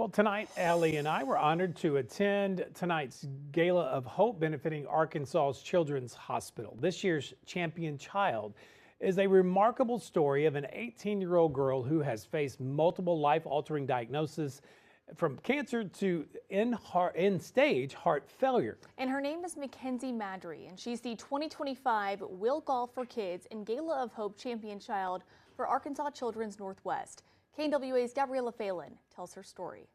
Well, tonight, Allie and I were honored to attend tonight's Gala of Hope benefiting Arkansas's Children's Hospital. This year's champion child is a remarkable story of an 18-year-old girl who has faced multiple life-altering diagnoses from cancer to end-stage heart failure. And her name is Mackenzie, and she's the 2025 Will Golf for Kids and Gala of Hope champion child for Arkansas Children's Northwest. KNWA's Gabriella Phelan tells her story.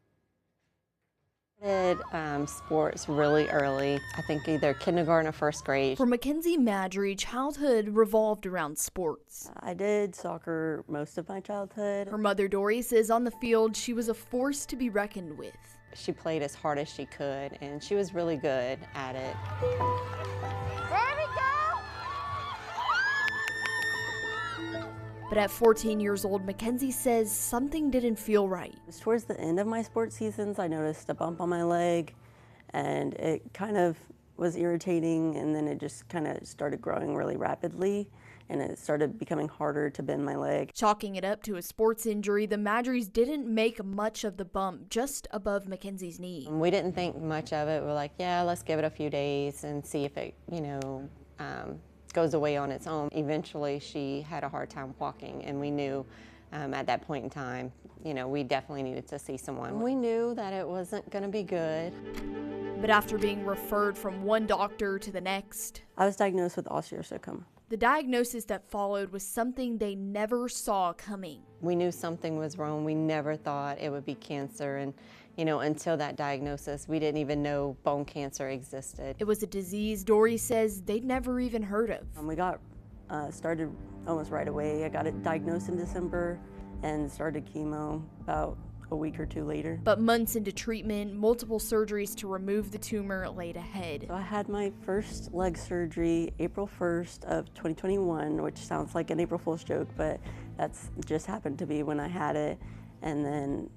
I did sports really early, I think either kindergarten or first grade. For Mackenzie, childhood revolved around sports. I did soccer most of my childhood. Her mother, Dory, says on the field she was a force to be reckoned with. She played as hard as she could, and she was really good at it. But at 14 years old, Mackenzie says something didn't feel right. Towards the end of my sports seasons, I noticed a bump on my leg, and it kind of was irritating, and then it just kind of started growing really rapidly, and it started becoming harder to bend my leg. Chalking it up to a sports injury, the Madries didn't make much of the bump just above Mackenzie's knee. We didn't think much of it. We're like, yeah, let's give it a few days and see if it, goes away on its own. Eventually, she had a hard time walking, and we knew at that point in time, we definitely needed to see someone. We knew that it wasn't going to be good. But after being referred from one doctor to the next, I was diagnosed with osteosarcoma. The diagnosis that followed was something they never saw coming. We knew something was wrong. We never thought it would be cancer, and until that diagnosis, we didn't even know bone cancer existed. It was a disease Dory says they'd never even heard of. We got started almost right away. I got it diagnosed in December and started chemo about a week or two later. But months into treatment, multiple surgeries to remove the tumor laid ahead. So I had my first leg surgery April 1st of 2021, which sounds like an April Fool's joke, but that's just happened to be when I had it. And then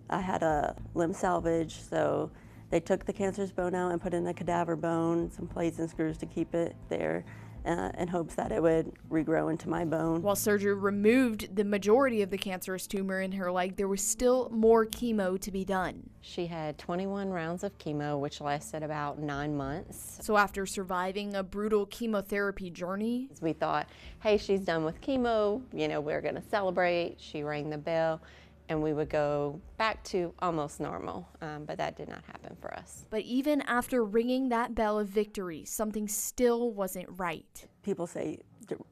I had a limb salvage, so they took the cancerous bone out and put in a cadaver bone, some plates and screws to keep it there, in hopes that it would regrow into my bone. While surgery removed the majority of the cancerous tumor in her leg, there was still more chemo to be done. She had 21 rounds of chemo, which lasted about 9 months. So after surviving a brutal chemotherapy journey, we thought, hey, she's done with chemo, we're gonna celebrate. She rang the bell, and we would go back to almost normal, but that did not happen for us. But even after ringing that bell of victory, something still wasn't right. People say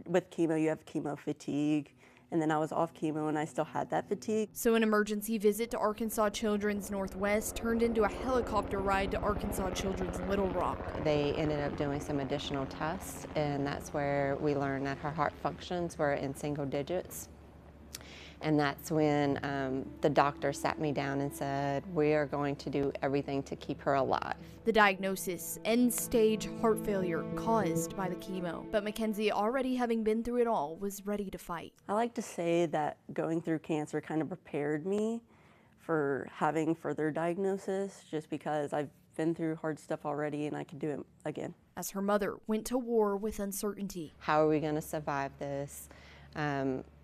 with chemo you have chemo fatigue, and then I was off chemo and I still had that fatigue. So an emergency visit to Arkansas Children's Northwest turned into a helicopter ride to Arkansas Children's Little Rock. They ended up doing some additional tests, and that's where we learned that her heart functions were in single digits. And that's when the doctor sat me down and said, we are going to do everything to keep her alive. The diagnosis, end-stage heart failure caused by the chemo. But Mackenzie, already having been through it all, was ready to fight. I like to say that going through cancer kind of prepared me for having further diagnosis, just because I've been through hard stuff already and I can do it again. As her mother went to war with uncertainty. How are we going to survive this?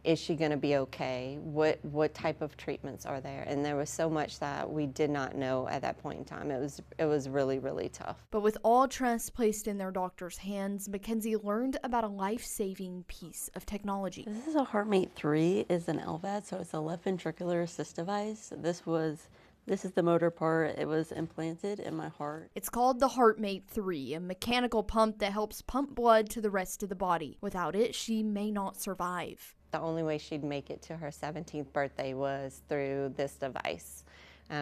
Is she going to be okay? What type of treatments are there? And there was so much that we did not know at that point in time. It was really, really tough. But with all trust placed in their doctor's hands, Mackenzie learned about a life-saving piece of technology. This is a HeartMate 3, is an LVAD, so it's a left ventricular assist device. This is the motor part. It was implanted in my heart. It's called the HeartMate 3, a mechanical pump that helps pump blood to the rest of the body. Without it, she may not survive. The only way she'd make it to her 17th birthday was through this device,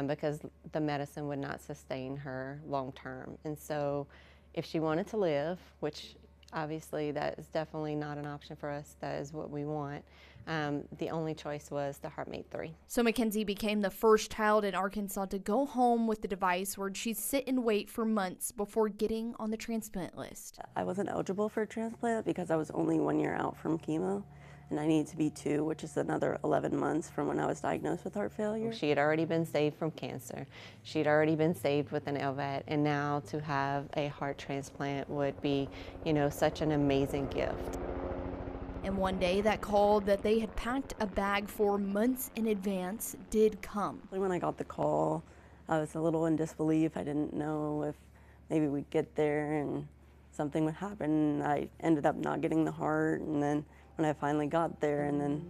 because the medicine would not sustain her long term. And so if she wanted to live, which obviously that is definitely not an option for us, that is what we want, the only choice was the HeartMate 3. So Mackenzie became the first child in Arkansas to go home with the device, where she'd sit and wait for months before getting on the transplant list. I wasn't eligible for a transplant because I was only 1 year out from chemo, and I needed to be 2, which is another 11 months from when I was diagnosed with heart failure. She had already been saved from cancer. She'd already been saved with an LVAD, and now to have a heart transplant would be, such an amazing gift. And one day, that call that they had packed a bag for months in advance did come. When I got the call, I was a little in disbelief. I didn't know if maybe we'd get there and something would happen. I ended up not getting the heart, and then when I finally got there and then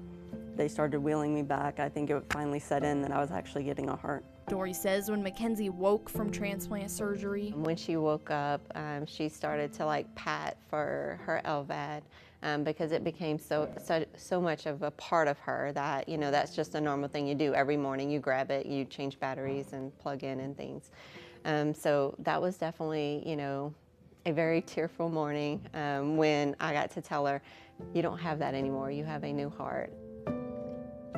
they started wheeling me back, I think it finally set in that I was actually getting a heart. Dory says when Mackenzie woke from transplant surgery, When she woke up, she started to like pat for her LVAD because it became so much of a part of her that, you know, that's just a normal thing you do every morning. You grab it, you change batteries and plug in and things. So that was definitely, you know, a very tearful morning when I got to tell her, you don't have that anymore, you have a new heart.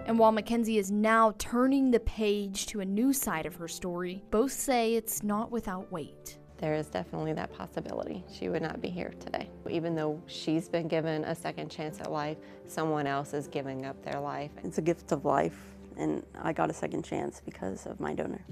and while Mackenzie is now turning the page to a new side of her story, both say it's not without weight. There is definitely that possibility. She would not be here today. Even though she's been given a second chance at life, someone else is giving up their life. It's a gift of life, and I got a second chance because of my donor.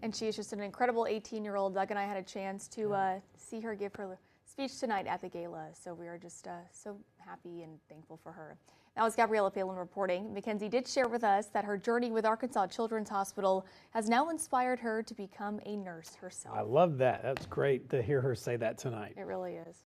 And she is just an incredible 18-year-old. Doug and I had a chance to see her give her speech tonight at the gala, so we are just so happy and thankful for her. That was Gabriella Phelan reporting. Mackenzie did share with us that her journey with Arkansas Children's Hospital has now inspired her to become a nurse herself. I love that. That's great to hear her say that tonight. It really is.